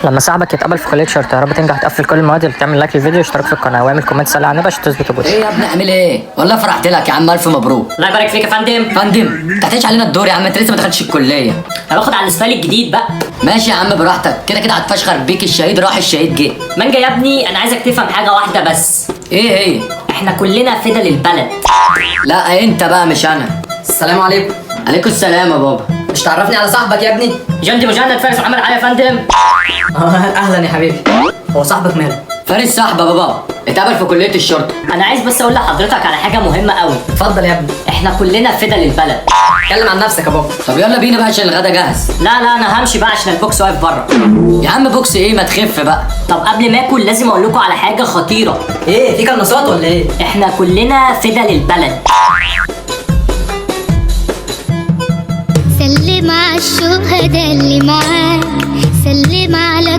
لما صاحبك يتقبل في كلية شرطة يا رب تنجح تقفل كل المواد اللي بتعمل لايك للفيديو واشتراك في القناة واعمل كومنت سهل على النبي عشان تثبت وجودك. ايه يا ابني عامل ايه؟ والله فرحت لك يا عم، الف مبروك. الله يبارك فيك يا فندم. فندم انت هتعيش علينا الدور يا عم، انت لسه ما دخلتش الكليه. انا باخد على الستايل الجديد بقى. ماشي يا عم براحتك، كده كده هتفشخر بيك الشهيد راح الشهيد جه. مانجا يا ابني، انا عايزك تفهم حاجه واحده بس. ايه هي؟ احنا كلنا فدا للبلد. لا انت بقى مش انا. السلام عليكم. عليكم السلام يا بابا. مش تعرفني على صاحبك يا ابني؟ جندي مجند فارس محمد علي يا فندم. اهلا يا حبيبي. هو صاحبك ماله؟ فارس صاحبي يا بابا، اتقبل في كليه الشرطه. انا عايز بس اقول لحضرتك على حاجه مهمه قوي. اتفضل يا ابني. احنا كلنا فدا للبلد. اتكلم عن نفسك يا بابا. طب يلا بينا بقى عشان الغدا جاهز. لا انا همشي بقى عشان البوكس واقف بره. يا عم بوكس ايه، ما تخف بقى. طب قبل ما اكل لازم اقول لكم على حاجه خطيره. ايه في قناصات ولا ايه؟ احنا كلنا فدا للبلد. سلم على الشهداء اللي معاك، سلم على